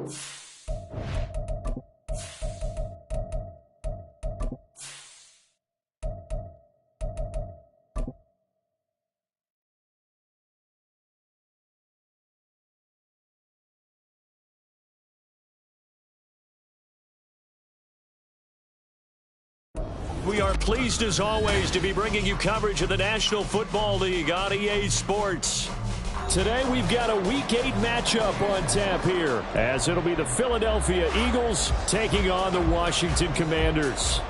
We are pleased as always to be bringing you coverage of the National Football League on EA Sports. Today we've got a Week 8 matchup on tap here, as it'll be the Philadelphia Eagles taking on the Washington Commanders.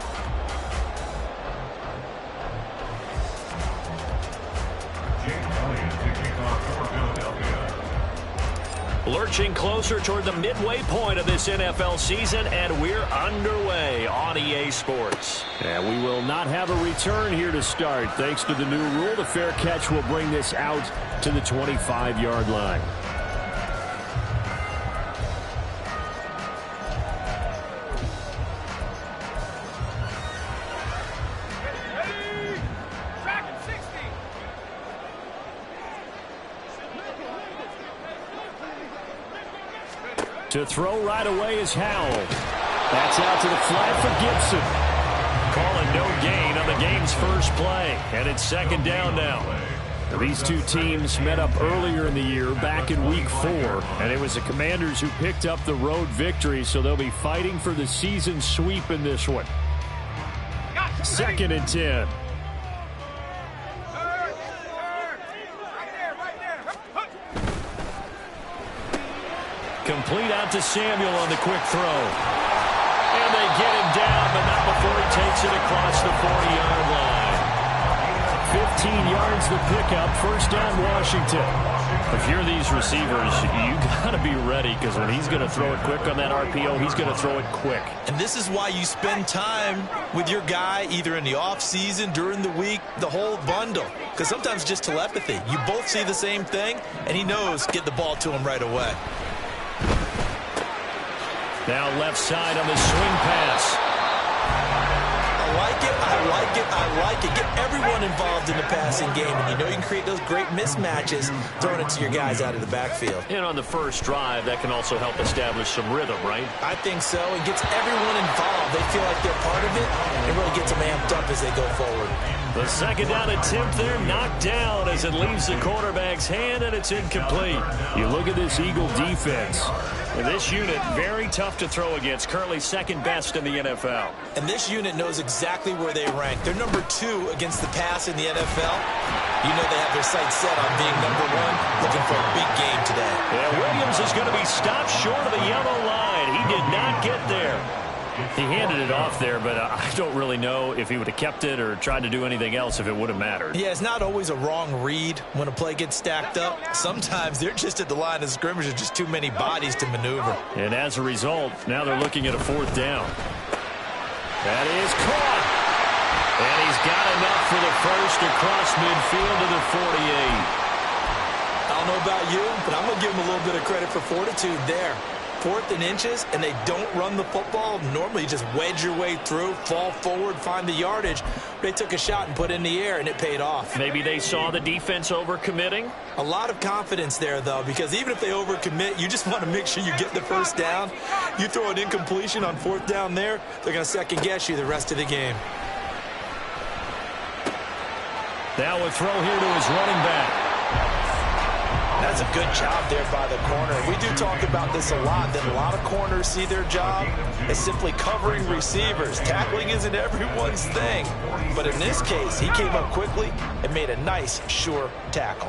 Lurching closer toward the midway point of this NFL season, and we're underway on EA Sports. And we will not have a return here to start. Thanks to the new rule, the fair catch will bring this out to the 25-yard line. To throw right away is Howell. That's out to the flat for Gibson. Calling no gain on the game's first play. And it's second down now. These two teams met up earlier in the year, back in Week 4. And it was the Commanders who picked up the road victory, so they'll be fighting for the season sweep in this one. 2nd and 10. Complete out to Samuel on the quick throw. And they get him down, but not before he takes it across the 40-yard line. 15 yards the pickup, first down Washington. If you're these receivers, you got to be ready, because when he's going to throw it quick on that RPO, he's going to throw it quick. And this is why you spend time with your guy either in the offseason, during the week, the whole bundle. Because sometimes just telepathy. You both see the same thing, and he knows get the ball to him right away. Now left side on the swing pass. I like it, I like it, I like it. Get everyone involved in the passing game, and you know you can create those great mismatches throwing it to your guys out of the backfield. And on the first drive, that can also help establish some rhythm, right? I think so. It gets everyone involved. They feel like they're part of it. It really gets them amped up as they go forward. The second down attempt there knocked down as it leaves the quarterback's hand, and it's incomplete. You look at this Eagle defense. And this unit, very tough to throw against, currently second best in the NFL. And this unit knows exactly where they rank. They're number 2 against the pass in the NFL. You know they have their sights set on being number 1, looking for a big game today. Yeah, Williams is going to be stopped short of the yellow line. He did not get there. He handed it off there, but I don't really know if he would have kept it or tried to do anything else if it would have mattered. Yeah, it's not always a wrong read when a play gets stacked up. Sometimes they're just at the line of scrimmage. There's just too many bodies to maneuver. And as a result, now they're looking at a 4th down. That is caught. And he's got enough for the first across midfield to the 48. I don't know about you, but I'm going to give him a little bit of credit for fortitude there. 4th and inches, and they don't run the football. Normally, you just wedge your way through, fall forward, find the yardage. They took a shot and put it in the air, and it paid off. Maybe they saw the defense overcommitting? A lot of confidence there, though, because even if they overcommit, you just want to make sure you get the first down. You throw an incompletion on 4th down there, they're going to second-guess you the rest of the game. Now a throw here to his running back. That's a good job there by the corner. We do talk about this a lot, that a lot of corners see their job as simply covering receivers. Tackling isn't everyone's thing. But in this case, he came up quickly and made a nice, sure tackle.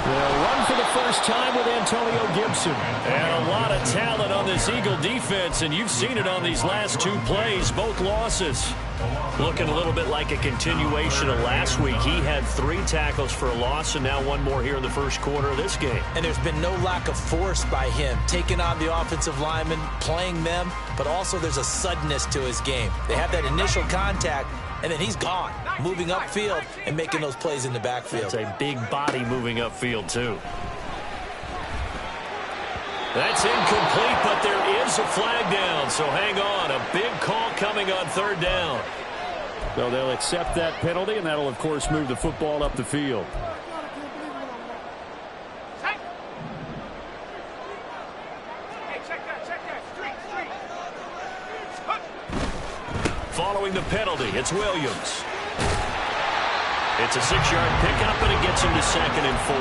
They'll run for the first time with Antonio Gibson. And a lot of talent on this Eagle defense, and you've seen it on these last 2 plays, both losses. Looking a little bit like a continuation of last week. He had 3 tackles for a loss, and now 1 more here in the first quarter of this game. And there's been no lack of force by him, taking on the offensive linemen, playing them, but also there's a suddenness to his game. They have that initial contact, and then he's gone, moving upfield and making those plays in the backfield. It's a big body moving upfield, too. That's incomplete, but there is a flag down, so hang on. A big call coming on 3rd down. So they'll accept that penalty, and that'll, of course, move the football up the field. Following the penalty, it's Williams. It's a 6-yard pickup, and it gets him to 2nd and 4.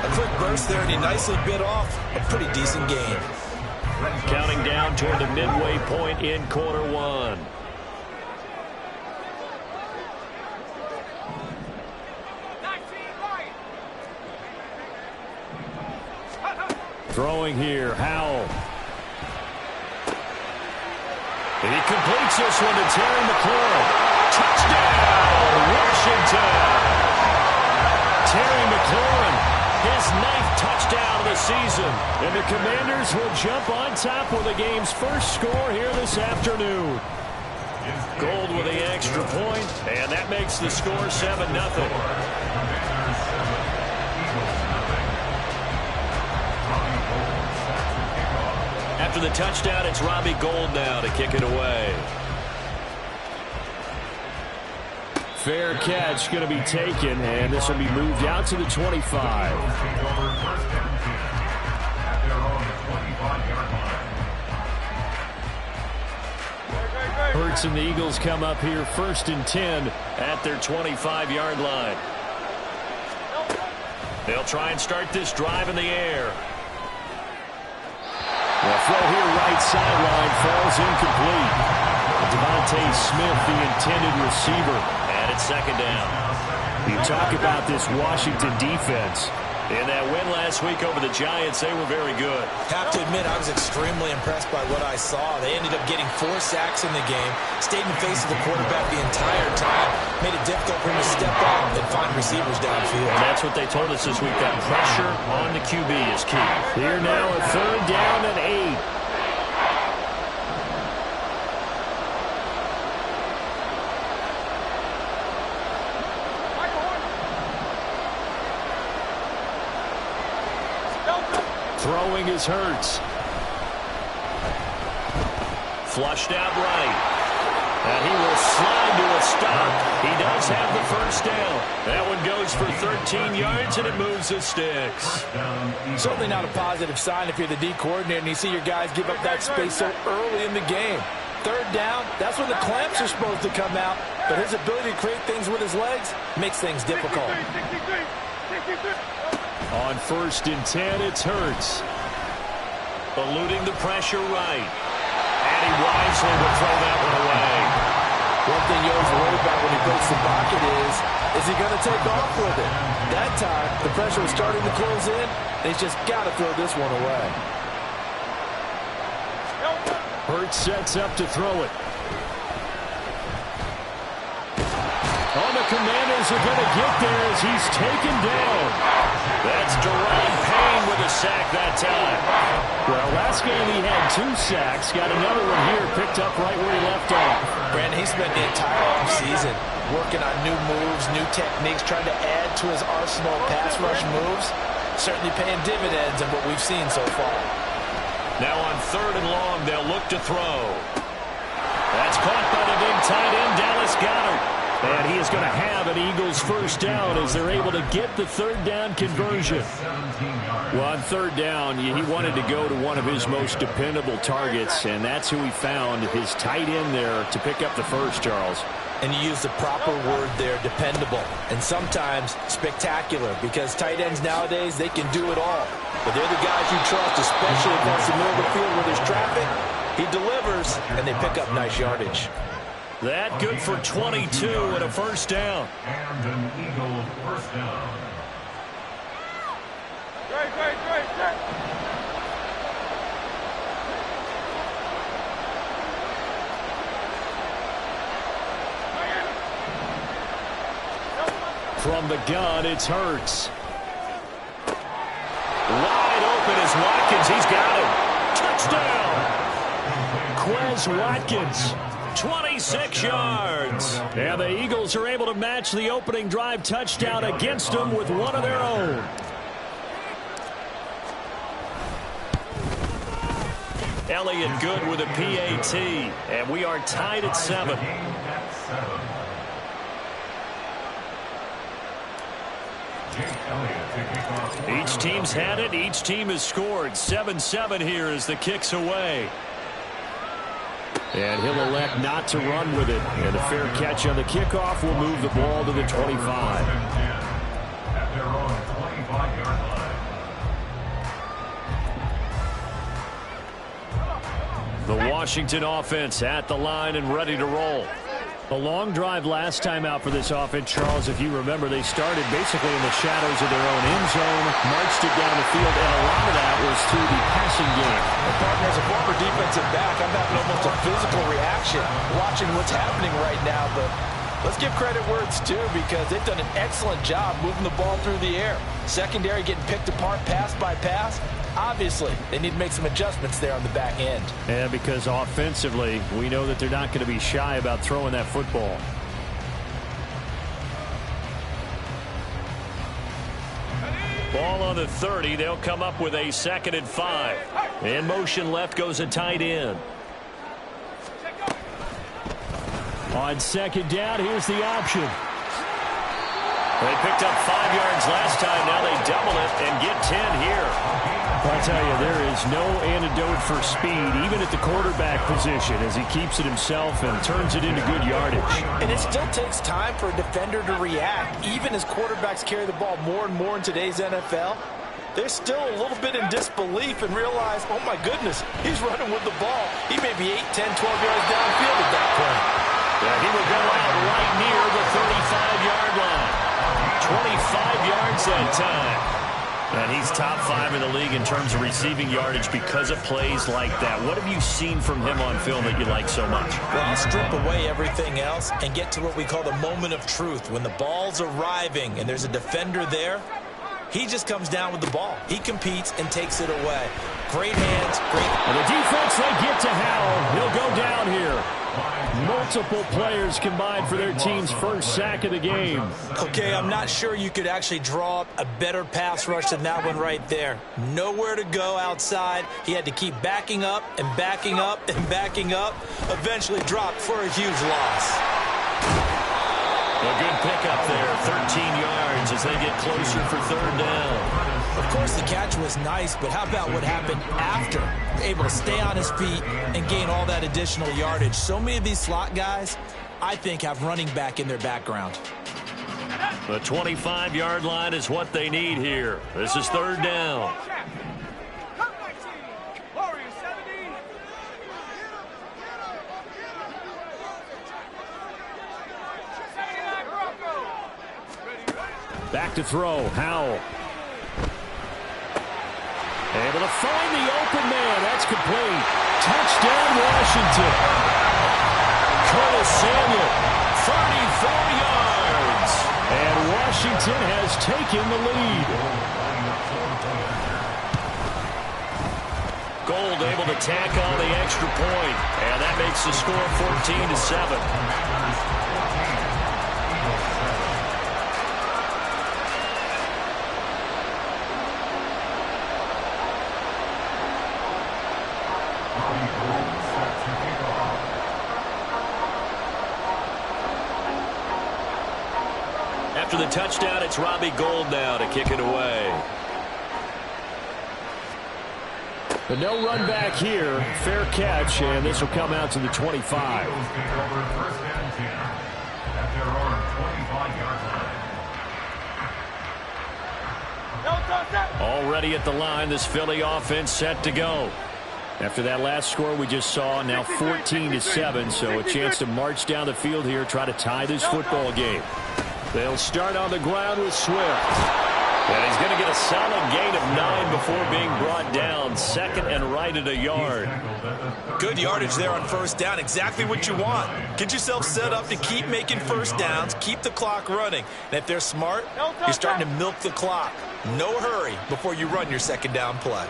A quick burst there, and he nicely bit off a pretty decent gain. Counting down toward the midway point in quarter 1. Throwing here, Howell. And he completes this one to Terry McLaurin. Touchdown, Washington! Terry McLaurin, his 9th touchdown of the season. And the Commanders will jump on top with the game's first score here this afternoon. Gold with the extra point, and that makes the score 7-0. After the touchdown, it's Robbie Gould now to kick it away. Fair catch going to be taken, and this will be moved out to the 25. Hurts and the Eagles come up here 1st and 10 at their 25-yard line. They'll try and start this drive in the air. The throw here right sideline falls incomplete. Devontae Smith, the intended receiver, and it's 2nd down. You talk about this Washington defense. In that win last week over the Giants, they were very good. Have to admit, I was extremely impressed by what I saw. They ended up getting 4 sacks in the game, stayed in face of the quarterback the entire time, made it difficult for him to step up and find receivers downfield. And that's what they told us this week, that pressure on the QB is key. Here now, a 3rd down and 8. Throwing is Hurts. Flushed out right. And he will slide to a stop. He does have the 1st down. That one goes for 13 yards, and it moves the sticks. Certainly not a positive sign if you're the D coordinator and you see your guys give up that space so early in the game. 3rd down, that's when the clamps are supposed to come out. But his ability to create things with his legs makes things difficult. On 1st and 10, it's Hurts. Eluding the pressure right. And he wisely will throw that one away. One thing you always worry about when he breaks the pocket is he going to take off with it? That time, the pressure was starting to close in. He's just got to throw this one away. Hurts sets up to throw it. Oh, the Commanders are going to get there as he's taken down. That's Deron Payne with a sack that time. Well, last game he had 2 sacks. Got another one here picked up right where he left off. Brandon, he spent the entire offseason working on new moves, new techniques, trying to add to his arsenal of pass rush moves. Certainly paying dividends in what we've seen so far. Now on 3rd and long, they'll look to throw. That's caught by the big tight end, Dallas Goedert. And he is going to have an Eagles 1st down as they're able to get the 3rd down conversion. Well, on 3rd down, he wanted to go to one of his most dependable targets, and that's who he found, his tight end there, to pick up the 1st, Charles. And you use the proper word there, dependable, and sometimes spectacular, because tight ends nowadays, they can do it all. But they're the guys you trust, especially across the middle of the field where there's traffic. He delivers, and they pick up nice yardage. That good for 22 and a 1st down. And an Eagle 1st down. Great. From the gun, it's Hurts. Wide open is Watkins. He's got him. Touchdown. Quez Watkins. 26 yards. And the Eagles are able to match the opening drive touchdown against them with one of their own. Elliott good with a PAT. And we are tied at 7. Jake Elliott to kick off Each team's had it. Each team has scored. 7-7 here as the kick's away. And he'll elect not to run with it. And a fair catch on the kickoff will move the ball to the 25. At their own 25-yard line. The Washington offense at the line and ready to roll. A long drive last time out for this offense, Charles. If you remember, they started basically in the shadows of their own end zone, marched it down the field, and a lot of that was through the passing game. Well, partner, as a former defensive back, I'm having almost a physical reaction watching what's happening right now. But let's give credit where it's due, because they've done an excellent job moving the ball through the air. Secondary getting picked apart pass by pass. Obviously, they need to make some adjustments there on the back end. And because offensively, we know that they're not going to be shy about throwing that football. Ball on the 30. They'll come up with a 2nd and 5. In motion left goes a tight end. On 2nd down, here's the option. They picked up 5 yards last time. Now they double it and get 10 here. I'll tell you, there is no antidote for speed, even at the quarterback position, as he keeps it himself and turns it into good yardage. And it still takes time for a defender to react. Even as quarterbacks carry the ball more and more in today's NFL, they're still a little bit in disbelief and realize, oh my goodness, he's running with the ball. He may be 8, 10, 12 yards downfield at that point. Yeah, he will go out right near the 35-yard line. 25 yards that time. And he's top 5 in the league in terms of receiving yardage because of plays like that. What have you seen from him on film that you like so much? Well, I'll strip away everything else and get to what we call the moment of truth. When the ball's arriving and there's a defender there, he just comes down with the ball. He competes and takes it away. Great hands, great. And the defense, they get to Howell. He'll go down here. Multiple players combined for their team's first sack of the game. Okay, I'm not sure you could actually draw up a better pass rush than that one right there. Nowhere to go outside. He had to keep backing up and backing up and backing up. Eventually dropped for a huge loss. A good pickup there, 13 yards as they get closer for 3rd down. Of course, the catch was nice, but how about what happened after? Able to stay on his feet and gain all that additional yardage. So many of these slot guys, I think, have running back in their background. The 25-yard line is what they need here. This is 3rd down. Back to throw, Howell. Able to find the open man. That's complete. Touchdown, Washington. Curtis Samuel, 34 yards. And Washington has taken the lead. Gold able to tack on the extra point. And that makes the score 14-7. After the touchdown, it's Robbie Gould now to kick it away. But no run back here. Fair catch, and this will come out to the 25. Already at the line, this Philly offense set to go. After that last score we just saw, now 14-7, so a chance to march down the field here, try to tie this football game. They'll start on the ground with Swift. And he's going to get a solid gain of 9 before being brought down. 2nd and right at a yard. Good yardage there on 1st down. Exactly what you want. Get yourself set up to keep making 1st downs, keep the clock running. And if they're smart, you're starting to milk the clock. No hurry before you run your 2nd down play.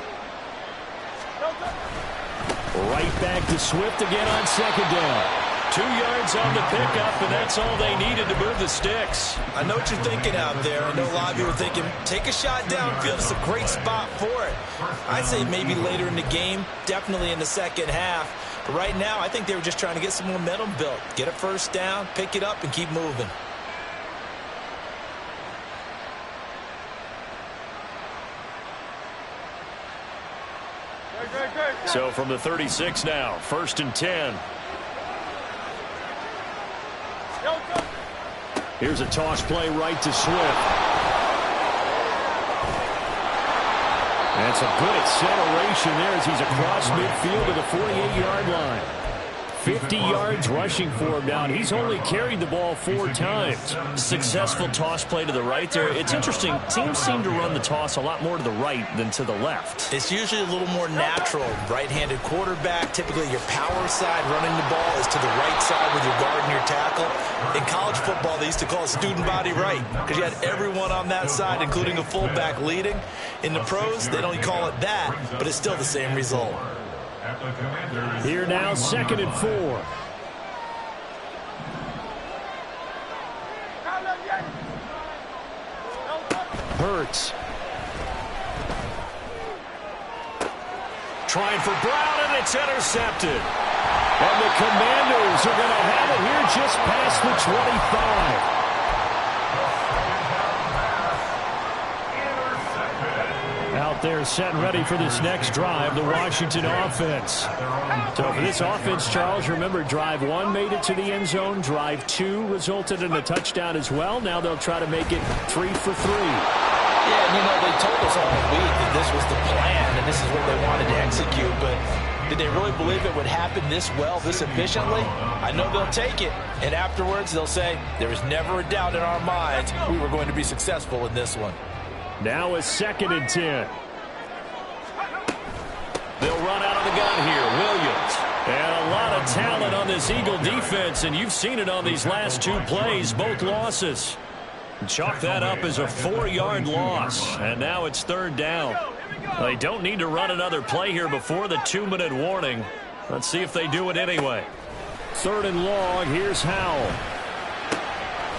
Right back to Swift again on 2nd down. 2 yards on the pickup, and that's all they needed to move the sticks. I know what you're thinking out there. I know a lot of you are thinking, take a shot downfield. It's a great spot for it. I'd say maybe later in the game, definitely in the 2nd half. But right now, I think they were just trying to get some momentum built. Get a 1st down, pick it up, and keep moving. So from the 36 now, 1st and 10. Here's a toss play right to Swift. And some good acceleration there as he's across midfield to the 48-yard line. 50 yards rushing for him now, and he's only carried the ball 4 times. Successful toss play to the right there. It's interesting. Teams seem to run the toss a lot more to the right than to the left. It's usually a little more natural. Right-handed quarterback, typically your power side running the ball is to the right side with your guard and your tackle. In college football, they used to call it student body right because you had everyone on that side, including a fullback leading. In the pros, they don't call it that, but it's still the same result. Here now, 2nd and 4. Hurts. Trying for Brown, and it's intercepted. And the Commanders are going to have it here just past the 25. Out there set and ready for this next drive, the Washington offense. So for this offense, Charles, remember, drive 1 made it to the end zone. Drive 2 resulted in a touchdown as well. Now they'll try to make it 3 for 3. Yeah, and they told us all week that this was the plan and this is what they wanted to execute, but did they really believe it would happen this well, this efficiently? I know they'll take it, and afterwards they'll say, there was never a doubt in our minds we were going to be successful in this one. Now a 2nd and 10. They'll run out of the gun here. Williams. And a lot of talent on this Eagle defense, and you've seen it on these last 2 plays, both losses. Chalk that up as a 4-yard loss, and now it's 3rd down. They don't need to run another play here before the 2-minute warning. Let's see if they do it anyway. 3rd and long. Here's Howell.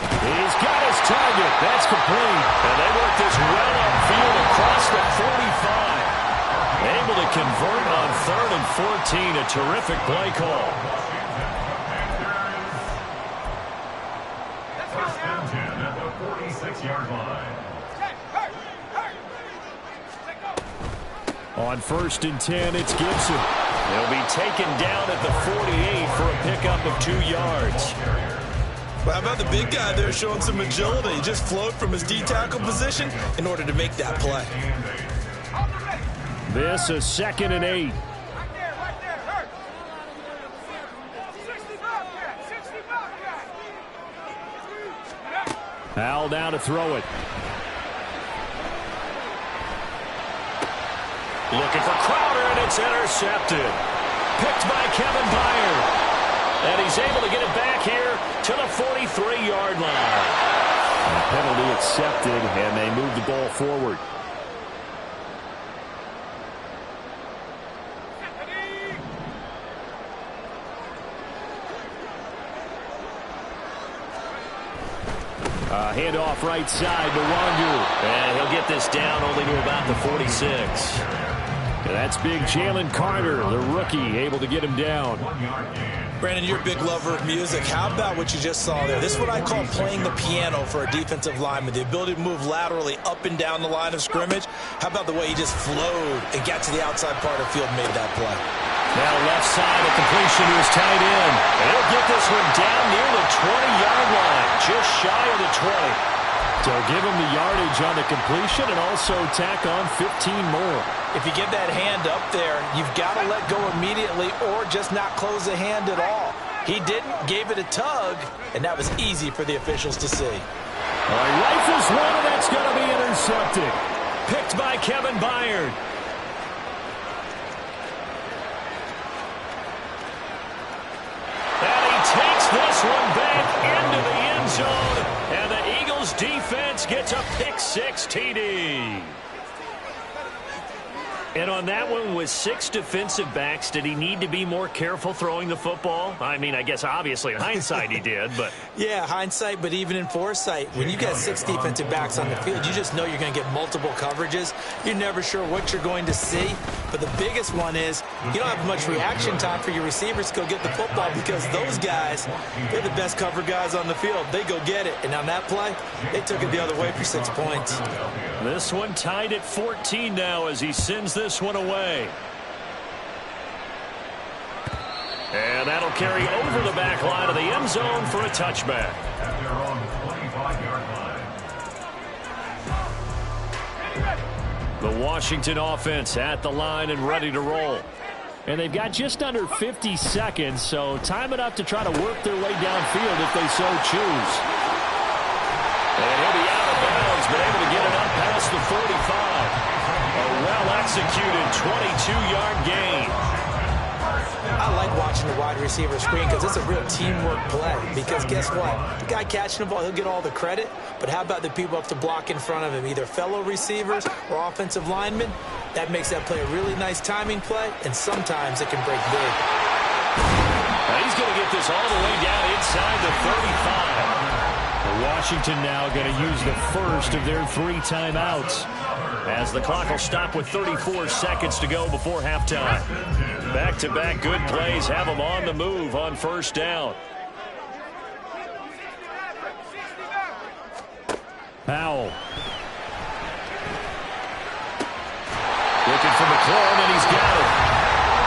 He's got his target. That's complete. And they work this well upfield across the 45. Able to convert on 3rd and 14. A terrific play call. First and 10 at the 46-yard line. On 1st and 10, it's Gibson. They'll be taken down at the 48 for a pickup of 2 yards. Well, how about the big guy there showing some agility? He just flowed from his D-tackle position in order to make that play. This is 2nd and 8. Howell down to throw it. Looking for Crowder, and it's intercepted. Picked by Kevin Byard. And he's able to get it back here to the 43-yard line. And penalty accepted, and they move the ball forward. Handoff right side to Wandu. And he'll get this down only to about the 46. And that's big Jalen Carter, the rookie, able to get him down. Brandon, you're a big lover of music. How about what you just saw there? This is what I call playing the piano for a defensive lineman. The ability to move laterally up and down the line of scrimmage. How about the way he just flowed and got to the outside part of the field and made that play? Now left side, a completion to his tight end. And he'll get this one down near the 20-yard line, just shy of the 20. So give him the yardage on the completion and also tack on 15 more. If you get that hand up there, you've got to let go immediately or just not close the hand at all. He didn't, gave it a tug, and that was easy for the officials to see. All right, rifles one, and that's going to be intercepted. Picked by Kevin Byard. And he takes this one back into the end zone, and the Eagles defense gets a pick-6 TD. And on that one, with 6 defensive backs, did he need to be more careful throwing the football? I mean, I guess obviously in hindsight he did, but... Yeah, hindsight, but even in foresight, when you got 6 defensive backs on the field, you just know you're going to get multiple coverages. You're never sure what you're going to see. But the biggest one is you don't have much reaction time for your receivers to go get the football because those guys, they're the best cover guys on the field. They go get it. And on that play, they took it the other way for 6 points. This one tied at 14 now as he sends this one away. That'll carry over the back line of the end zone for a touchback. At their own 25-yard line. The Washington offense at the line and ready to roll. And they've got just under 50 seconds, so time enough to try to work their way downfield if they so choose. And he'll be out of bounds, but able to get it up past the 45. A well-executed 22-yard gain. I like watching the wide receiver screen because it's a real teamwork play. Because guess what? The guy catching the ball, he'll get all the credit. But how about the people up to block in front of him, either fellow receivers or offensive linemen? That makes that play a really nice timing play, and sometimes it can break big. Now he's going to get this all the way down inside the 35. Washington now going to use the first of their 3 timeouts, as the clock will stop with 34 seconds to go before halftime. Back-to-back good plays have them on the move on first down. Powell. Looking for McLaurin, and he's got it.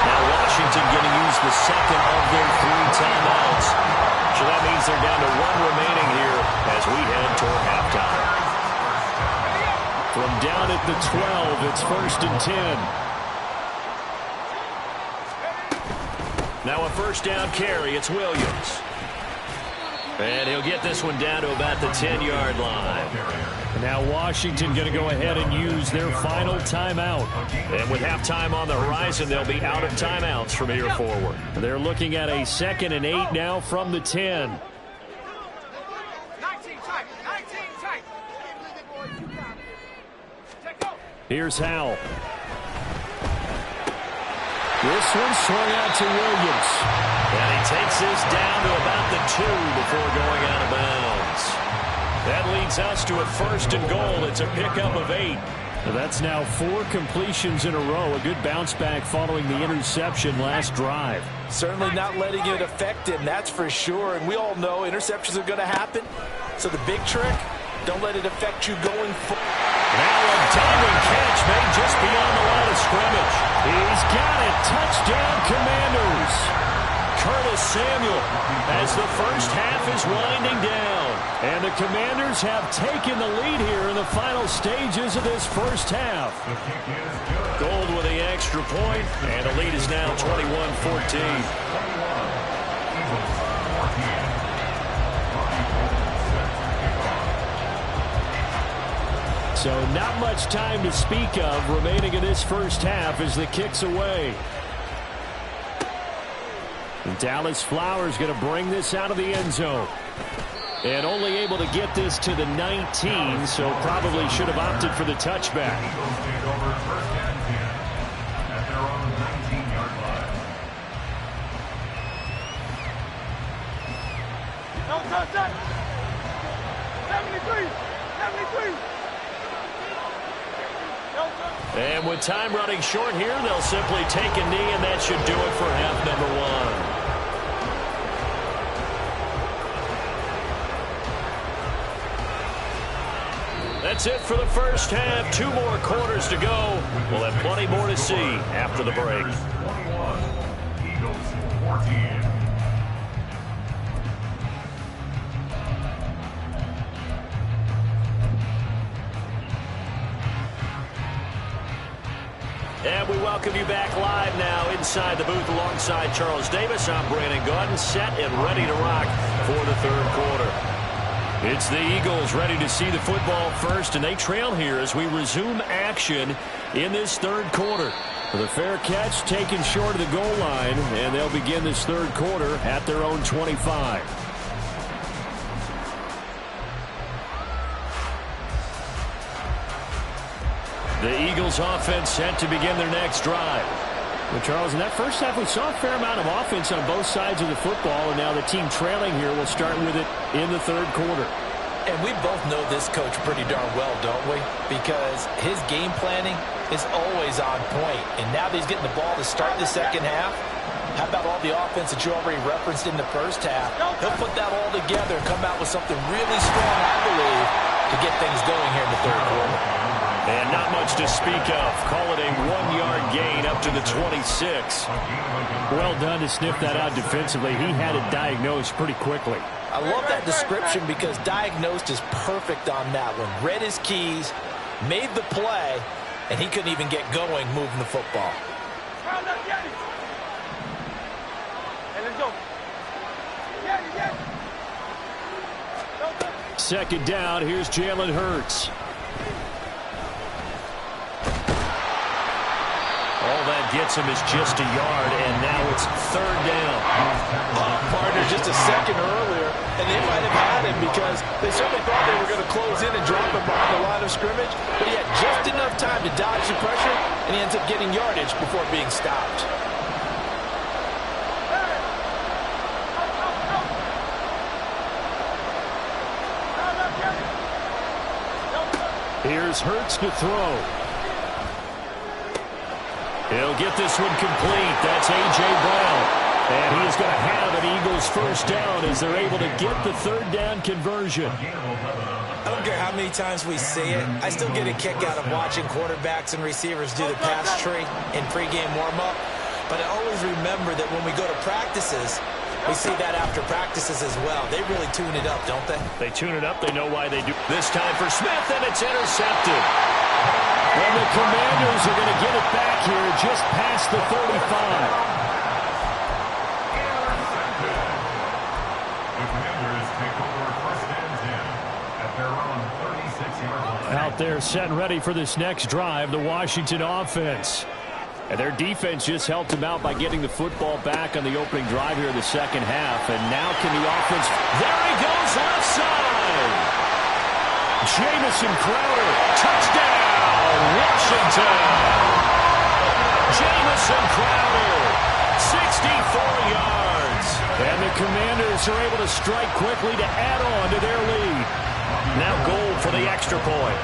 Now Washington going to use the second of their 3 timeouts. So that means they're down to 1 remaining here as we head toward halftime. From down at the 12, it's 1st and 10. Now a first down carry. It's Williams. And he'll get this one down to about the 10-yard line. Now Washington going to go ahead and use their final timeout. And with halftime on the horizon, they'll be out of timeouts from here forward. They're looking at a 2nd and 8 now from the 10. 19 tight. Here's Howell. This one swung out to Williams. And he takes this down to about the 2 before going out of bounds. That leads us to a 1st and goal. It's a pickup of 8. That's now 4 completions in a row. A good bounce back following the interception last drive. Certainly not letting it affect him, that's for sure. And we all know interceptions are going to happen. So the big trick, don't let it affect you going forward. Now a diving catch made just beyond the line of scrimmage. He's got it. Touchdown, Commanders. Curtis Samuel as the first half is winding down. And the Commanders have taken the lead here in the final stages of this first half. Gold with the extra point, and the lead is now 21-14. So not much time to speak of remaining in this first half as the kick's away. And Dallas Flowers going to bring this out of the end zone. And only able to get this to the 19, so probably should have opted for the touchback. No, 73. And with time running short here, they'll simply take a knee, and that should do it for half number 1. That's it for the first half. 2 more quarters to go. We'll have plenty more to see after the break. Eagles 14. And we welcome you back live now inside the booth alongside Charles Davis. I'm Brandon Gaudin, set and ready to rock for the 3rd quarter. It's the Eagles ready to see the football first, and they trail here as we resume action in this 3rd quarter. The fair catch taken short of the goal line, and they'll begin this 3rd quarter at their own 25. The Eagles offense set to begin their next drive. Well, Charles, in that first half, we saw a fair amount of offense on both sides of the football, and now the team trailing here will start with it in the 3rd quarter. And we both know this coach pretty darn well, don't we? Because his game planning is always on point. And now that he's getting the ball to start the 2nd half, how about all the offense that you already referenced in the first half? He'll put that all together and come out with something really strong, I believe, to get things going here in the 3rd quarter. And not much to speak of. Call it a 1-yard gain up to the 26. Well done to sniff that out defensively. He had it diagnosed pretty quickly. I love that description because diagnosed is perfect on that one. Read his keys, made the play, and he couldn't even get going moving the football. Second down, here's Jalen Hurts. All that gets him is just a yard, and now it's third down. Partner just a second earlier, and they might have had him because they certainly thought they were going to close in and drop him behind the line of scrimmage, but he had just enough time to dodge the pressure, and he ends up getting yardage before being stopped. Here's Hurts to throw. He'll get this one complete. That's A.J. Brown. And he is going to have an Eagles first down as they're able to get the third down conversion. I don't care how many times we see it. I still get a kick out of watching quarterbacks and receivers do the pass tree in pregame warm-up. But I always remember that when we go to practices, we see that after practices as well. They really tune it up, don't they? They tune it up. They know why they do. This time for Smith, and it's intercepted. And the Commanders are going to get it back here just past the 35. Out there set and ready for this next drive, the Washington offense. And their defense just helped them out by getting the football back on the opening drive here in the second half. And now can the offense... There he goes, left side! Jamison Crowder, touchdown, Washington! Jamison Crowder, 64 yards. And the Commanders are able to strike quickly to add on to their lead. Now goal for the extra point.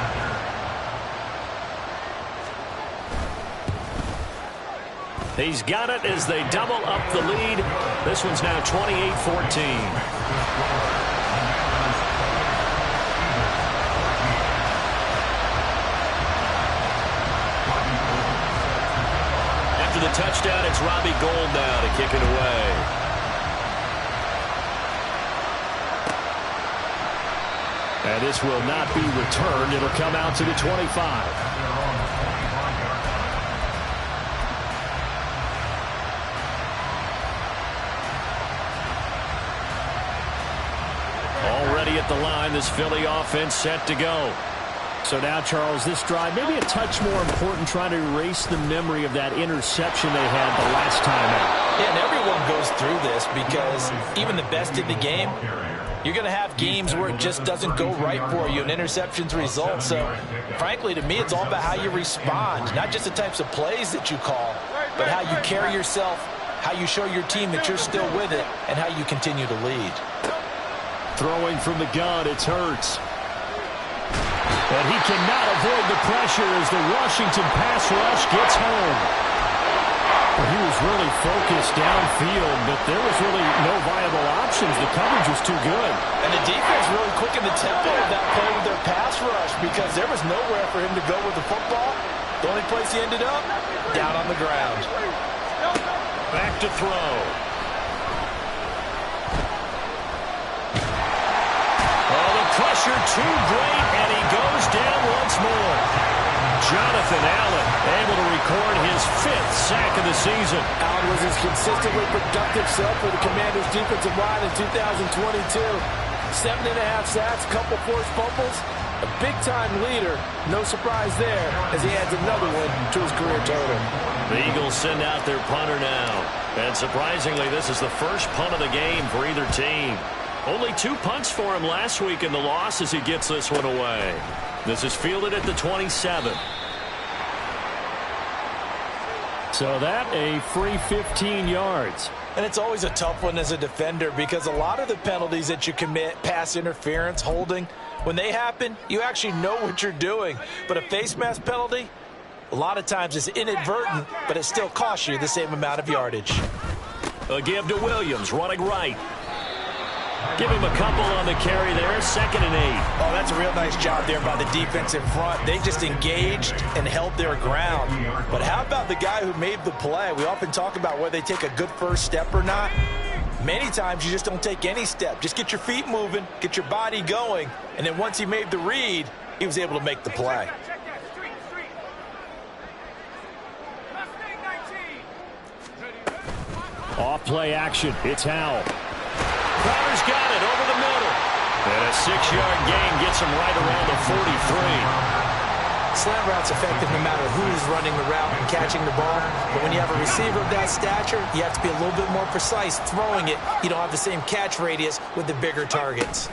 He's got it as they double up the lead. This one's now 28-14. After the touchdown, it's Robbie Gould now to kick it away. And this will not be returned. It'll come out to the 25. Already at the line, this Philly offense set to go. So now, Charles, this drive maybe a touch more important, trying to erase the memory of that interception they had the last time out. Yeah, and everyone goes through this because even the best in the game, you're going to have games where it just doesn't go right for you and interceptions result. So, frankly, to me, it's all about how you respond, not just the types of plays that you call, but how you carry yourself, how you show your team that you're still with it, and how you continue to lead. Throwing from the gun, it's Hurts. And he cannot avoid the pressure as the Washington pass rush gets home. He was really focused downfield, but there was really no viable options. The coverage was too good. And the defense really quickened the tempo of that play with their pass rush because there was nowhere for him to go with the football. The only place he ended up, down on the ground. Back to throw. Oh, the pressure too great, and he goes down once more. Jonathan Allen able to record his 5th sack of the season. Allen was his consistently productive self for the Commanders' defensive line in 2022. 7.5 sacks, couple forced fumbles, a big-time leader. No surprise there as he adds another one to his career total. The Eagles send out their punter now. And surprisingly, this is the first punt of the game for either team. Only 2 punts for him last week in the loss as he gets this one away. This is fielded at the 27. So that a free 15 yards. And it's always a tough one as a defender because a lot of the penalties that you commit, pass interference, holding, when they happen, you actually know what you're doing. But a face mask penalty, a lot of times it's inadvertent, but it still costs you the same amount of yardage. A give to Williams, running right. Give him a couple on the carry there. 2nd and 8. Oh, that's a real nice job there by the defense in front. They just engaged and held their ground. But how about the guy who made the play? We often talk about whether they take a good first step or not. Many times you just don't take any step. Just get your feet moving, get your body going, and then once he made the read, he was able to make the play. Off play action. It's Howell. Crowder's got it over the middle. And a 6-yard gain gets him right around the 43. Slant route's effective no matter who's running the route and catching the ball. But when you have a receiver of that stature, you have to be a little bit more precise throwing it. You don't have the same catch radius with the bigger targets.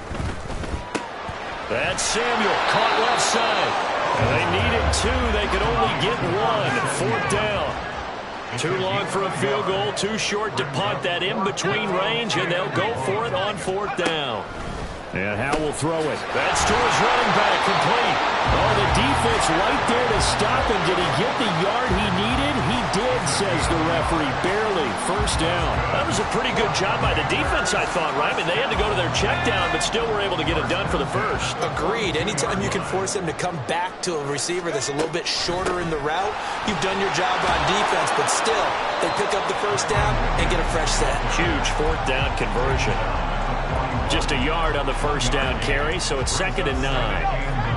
That's Samuel, caught left side. And they needed 2. They could only get 1. 4th down. Too long for a field goal, too short to punt. That in-between range, and they'll go for it on 4th down. And Howell will throw it. That's to his running back, complete. Oh, the defense right there to stop him. Did he get the yard he needed? He did, says the referee. Barely. 1st down. That was a pretty good job by the defense, I thought, right? I mean, they had to go to their check down, but still were able to get it done for the first. Agreed. Anytime you can force them to come back to a receiver that's a little bit shorter in the route, you've done your job on defense, but still, they pick up the 1st down and get a fresh set. Huge 4th down conversion. Just a yard on the 1st down carry, so it's 2nd and 9.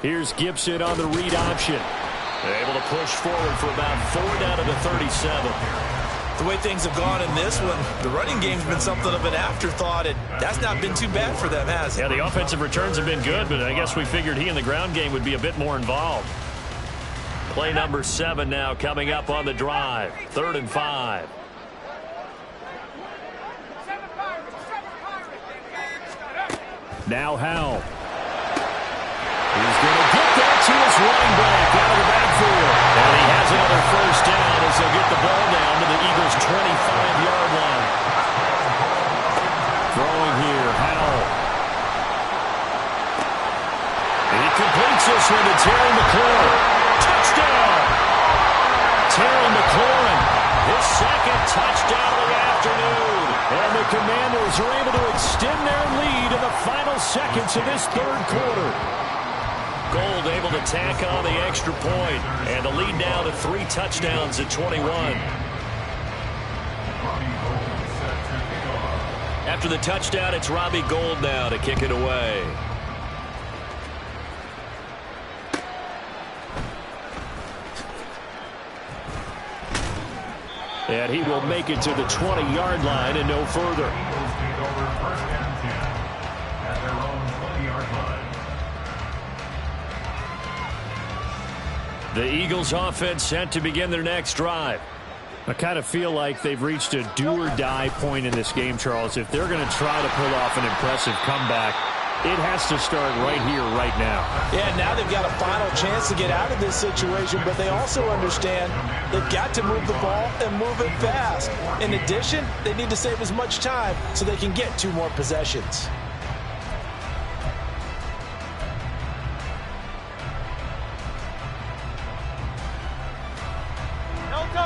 Here's Gibson on the read option. They're able to push forward for about 4 down to the 37. The way things have gone in this one, the running game's been something of an afterthought, and that's not been too bad for them, has it? Yeah, the offensive returns have been good, but I guess we figured he in the ground game would be a bit more involved. Play number 7 now coming up on the drive. 3rd and 5. Now Howell. He's going to get that to his running back out of the backfield. And he has another 1st down as they'll get the ball down to the Eagles' 25-yard line. Throwing here, Howell. He completes this one to Terry McLaurin. Touchdown! Terry McLaurin, his 2nd touchdown of the afternoon. And the Commanders are able to extend their lead in the final seconds of this 3rd quarter. Gold able to tack on the extra point, and the lead now to 3 touchdowns at 21. After the touchdown, it's Robbie Gould now to kick it away. And he will make it to the 20-yard line and no further. The Eagles offense set to begin their next drive. I kind of feel like they've reached a do-or-die point in this game, Charles. If they're going to try to pull off an impressive comeback, it has to start right here, right now. Yeah, now they've got a final chance to get out of this situation, but they also understand they've got to move the ball and move it fast. In addition, they need to save as much time so they can get 2 more possessions.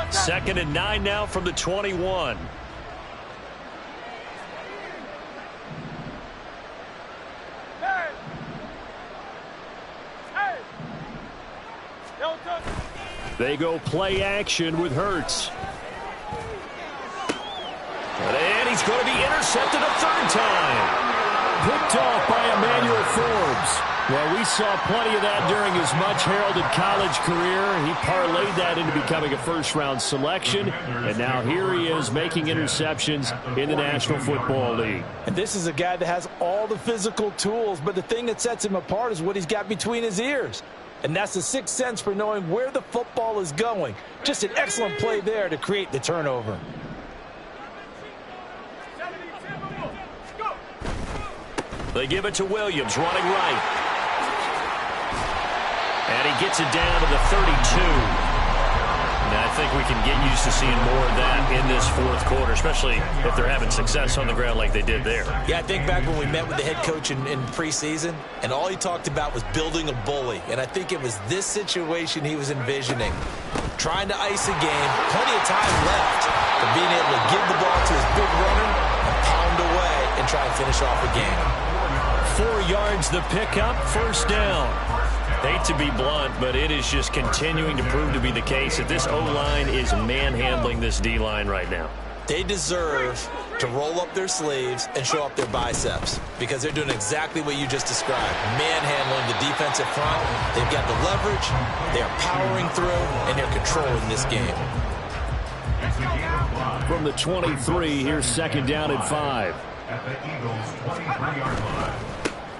Second and 9 now from the 21. They go play action with Hurts. And he's going to be intercepted a 3rd time. Picked off by Emmanuel Forbes. Well, we saw plenty of that during his much-heralded college career. He parlayed that into becoming a first-round selection, and now here he is making interceptions in the National Football League. And this is a guy that has all the physical tools, but the thing that sets him apart is what he's got between his ears. And that's the 6th sense for knowing where the football is going. Just an excellent play there to create the turnover. They give it to Williams, running right. And he gets it down to the 32. And I think we can get used to seeing more of that in this 4th quarter, especially if they're having success on the ground like they did there. Yeah, I think back when we met with the head coach in preseason, and all he talked about was building a bully. And I think it was this situation he was envisioning. trying to ice a game. Plenty of time left for being able to give the ball to his big runner and pound away and try and finish off a game. 4 yards the pickup, first down. Hate to be blunt, but it is just continuing to prove to be the case that this O-line is manhandling this D-line right now. They deserve to roll up their sleeves and show up their biceps because they're doing exactly what you just described, manhandling the defensive front. They've got the leverage, they are powering through, and they're controlling this game. From the 23, here's second down and 5. At the Eagles' 23-yard line.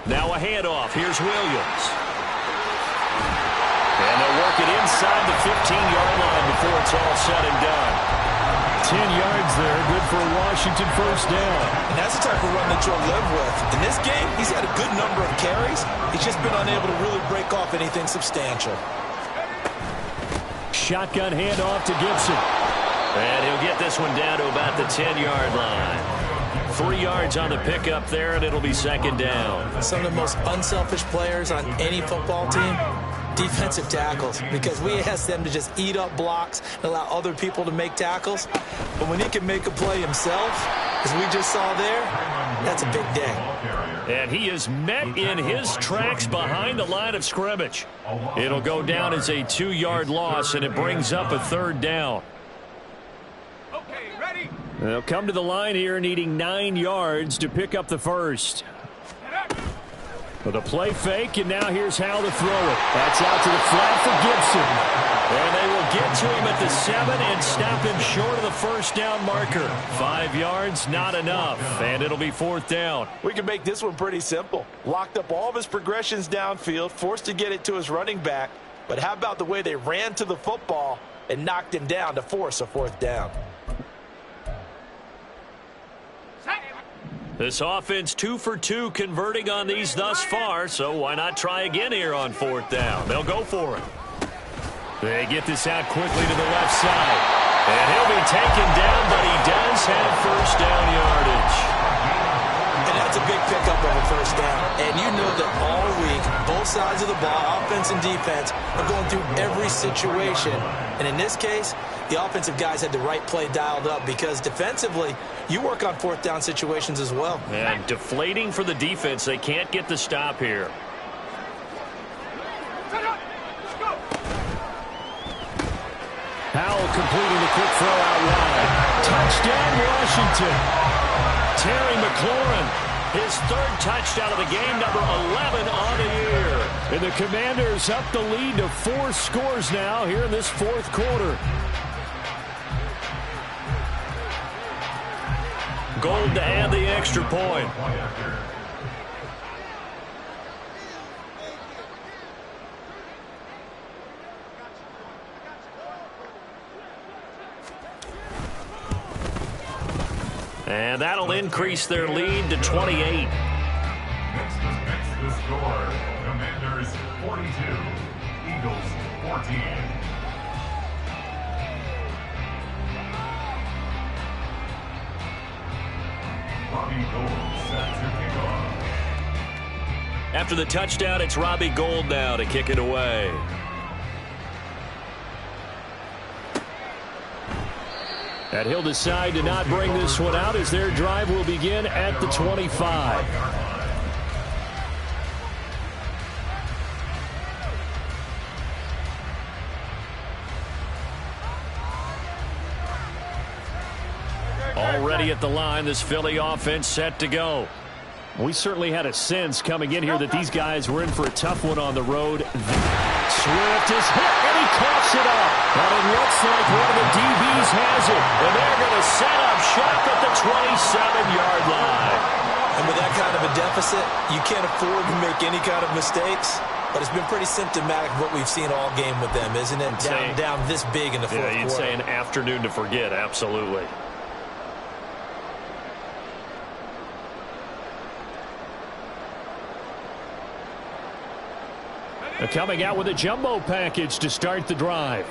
Now a handoff. Here's Williams. And they'll work it inside the 15-yard line before it's all said and done. 10 yards there, good for a Washington first down. And that's the type of run that you'll live with. In this game, he's had a good number of carries. He's just been unable to really break off anything substantial. Shotgun handoff to Gibson. And he'll get this one down to about the 10-yard line. 3 yards on the pickup there, and it'll be second down. Some of the most unselfish players on any football team, defensive tackles, because we ask them to just eat up blocks and allow other people to make tackles. But when he can make a play himself, as we just saw there, that's a big day. And he is met in his tracks behind the line of scrimmage. It'll go down as a 2-yard loss, and it brings up a third down. They'll come to the line here needing 9 yards to pick up the first. With a play fake, and now here's how to throw it. That's out to the flat for Gibson. And they will get to him at the 7 and stop him short of the first down marker. 5 yards, not enough, and it'll be fourth down. We can make this one pretty simple. Locked up all of his progressions downfield, forced to get it to his running back. But how about the way they ran to the football and knocked him down to force a fourth down? This offense 2 for 2 converting on these thus far, so why not try again here on fourth down? They'll go for it. They get this out quickly to the left side. And he'll be taken down, but he does have first down yardage. And that's a big pickup of a first down. And you know that all week, both sides of the ball, offense and defense, are going through every situation. And in this case, the offensive guys had the right play dialed up because defensively, you work on fourth down situations as well. And deflating for the defense. They can't get the stop here. Howell completing the quick throw out wide. Touchdown, Washington. Terry McLaurin, his third touchdown of the game, number 11 on the year. And the Commanders up the lead to 4 scores now here in this fourth quarter. Gold to add the extra point. And that'll increase their lead to 28. Next the score. Commanders 42, Eagles 14. After the touchdown, it's Robbie Gould now to kick it away. And he'll decide to not bring this one out as their drive will begin at the 25. Already at the line, this Philly offense set to go. We certainly had a sense coming in here that these guys were in for a tough one on the road. Swift is hit, and he coughs it up. And it looks like one of the DBs has it. And they're going to set up shop at the 27-yard line. And with that kind of a deficit, you can't afford to make any kind of mistakes. But it's been pretty symptomatic of what we've seen all game with them, isn't it? Down this big in the fourth quarter. Yeah, you'd say an afternoon to forget, absolutely. They're coming out with a jumbo package to start the drive.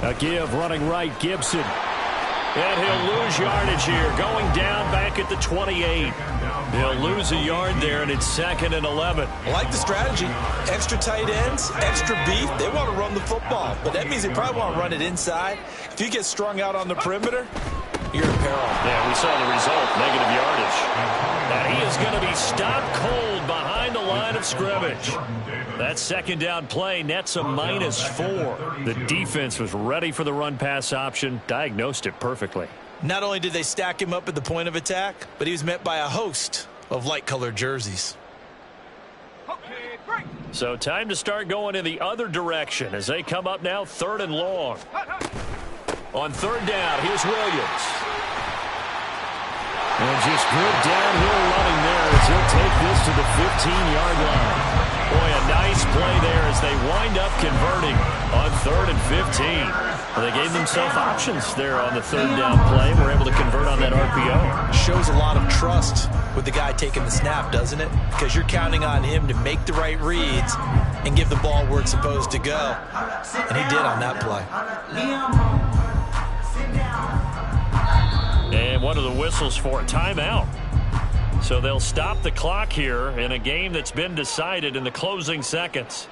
A give running right, Gibson. And he'll lose yardage here, going down back at the 28. He'll lose a yard there, and it's 2nd and 11. I like the strategy. Extra tight ends, extra beef. They want to run the football, but that means they probably want to run it inside. If you get strung out on the perimeter, you're in peril. Yeah, we saw the result, negative yardage. And he is going to be stopped cold behind the line of scrimmage. That 2nd down play nets a -4. The defense was ready for the run-pass option, diagnosed it perfectly. Not only did they stack him up at the point of attack, but he was met by a host of light-colored jerseys. So time to start going in the other direction as they come up now 3rd and long. On 3rd down, here's Williams. And just good downhill running there as he'll take this to the 15-yard line. Boy, a nice play there as they wind up converting on 3rd and 15. Well, they gave themselves options there on the 3rd down play. We're able to convert on that RPO. Shows a lot of trust with the guy taking the snap, doesn't it? Because you're counting on him to make the right reads and give the ball where it's supposed to go. And he did on that play. And one of the whistles for a timeout. So they'll stop the clock here in a game that's been decided in the closing seconds.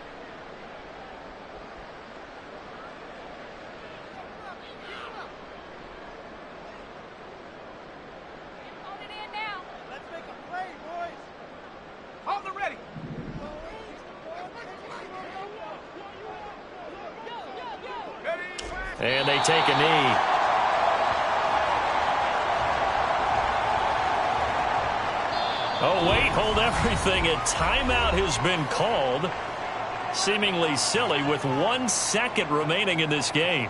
And they take a knee. Oh, wait, hold everything. A timeout has been called. Seemingly silly with 1 second remaining in this game.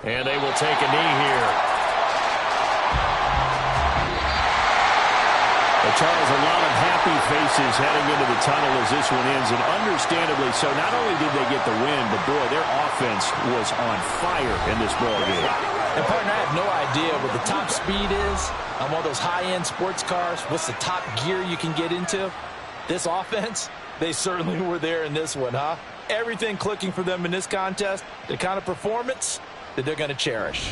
And they will take a knee here. Well, Charles, a lot of happy faces heading into the tunnel as this one ends, and understandably so. Not only did they get the win, but boy, their offense was on fire in this ball game. And partner, I have no idea what the top speed is on one of those high-end sports cars. What's the top gear you can get into? This offense, they certainly were there in this one, huh? Everything clicking for them in this contest, the kind of performance that they're going to cherish.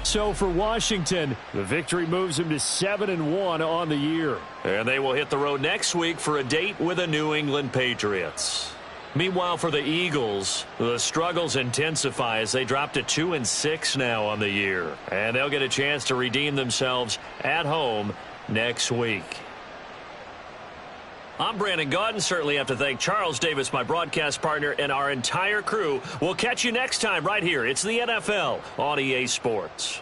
So for Washington, the victory moves them to 7-1 on the year. And they will hit the road next week for a date with the New England Patriots. Meanwhile, for the Eagles, the struggles intensify as they drop to 2-6 now on the year. And they'll get a chance to redeem themselves at home next week. I'm Brandon Gaudin. Certainly have to thank Charles Davis, my broadcast partner, and our entire crew. We'll catch you next time right here. It's the NFL on EA Sports.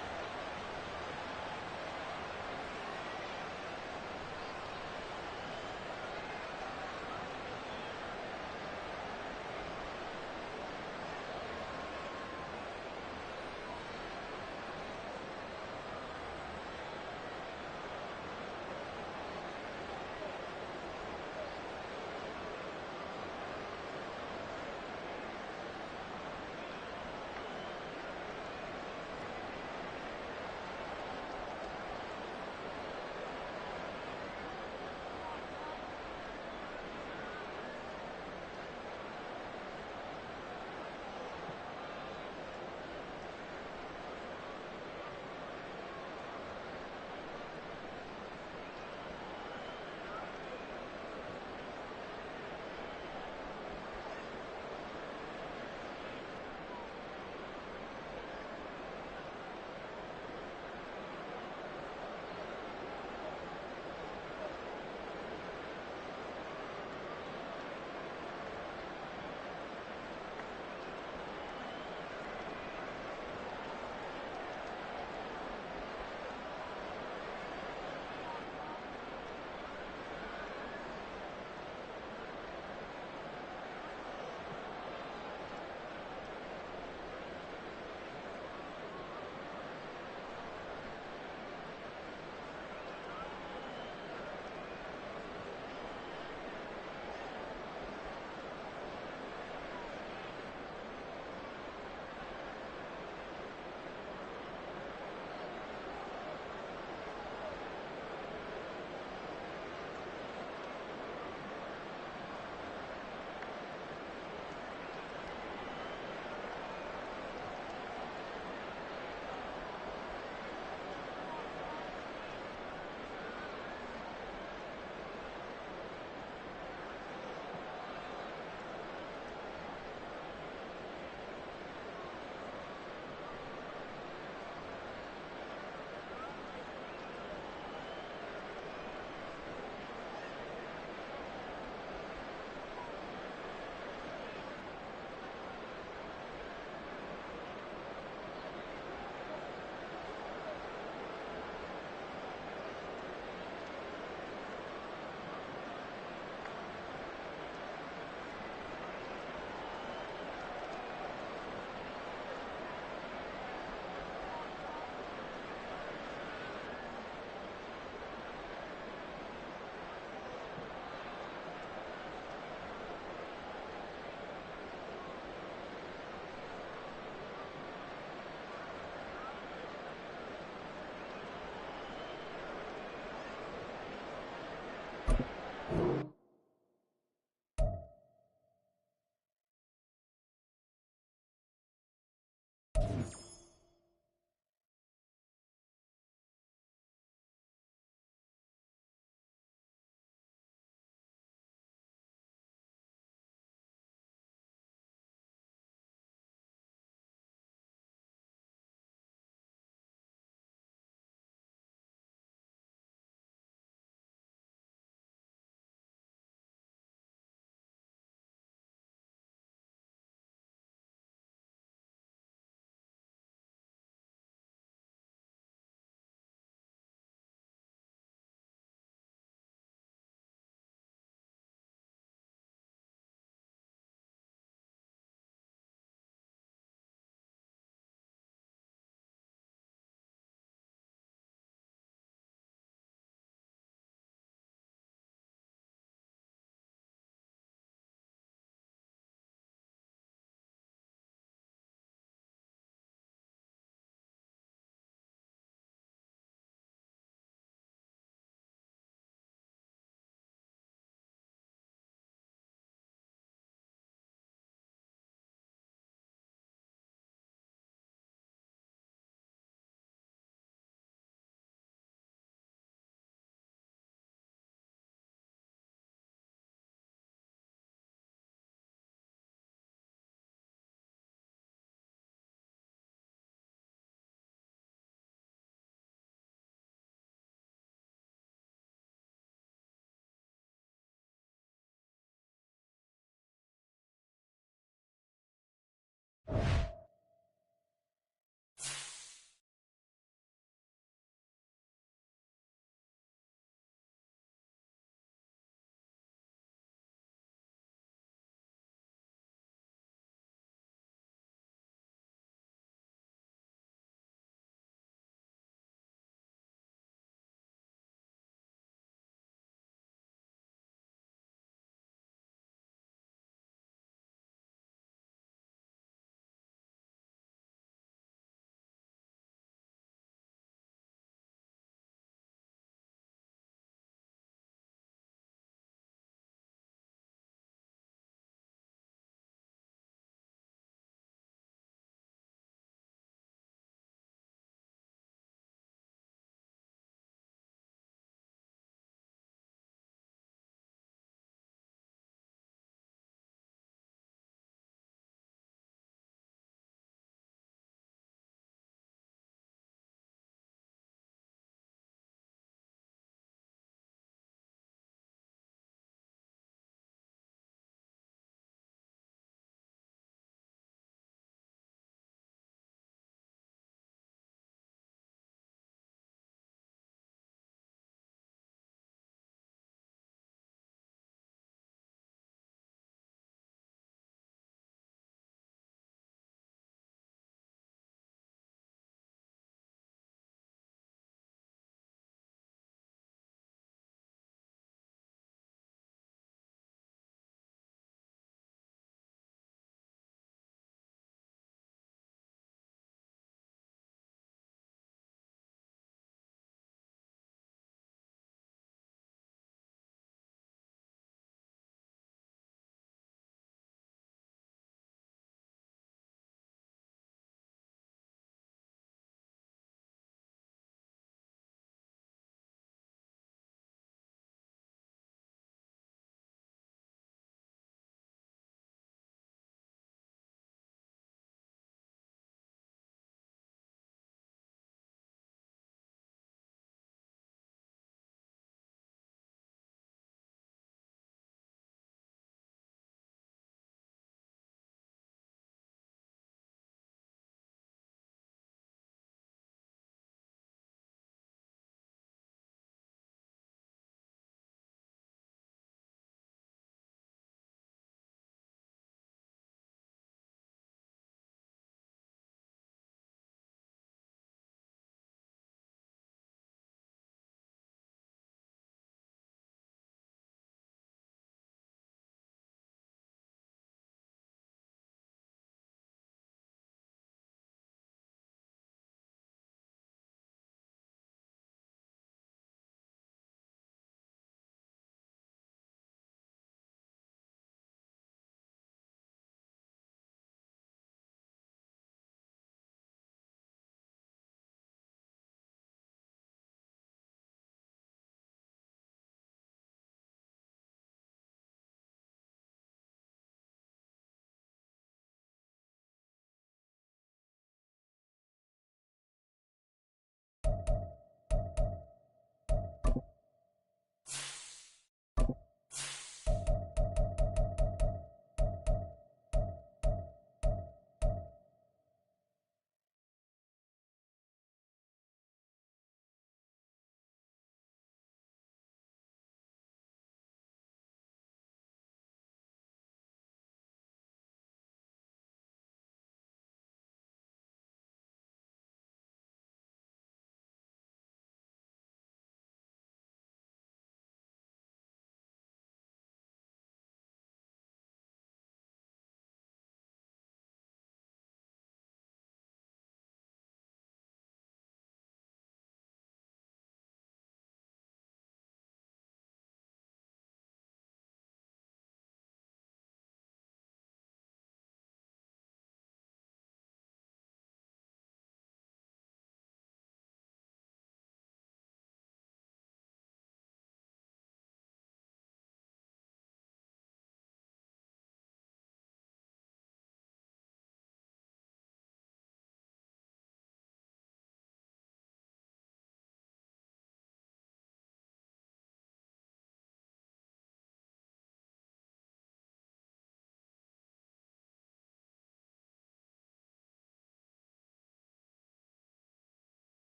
it.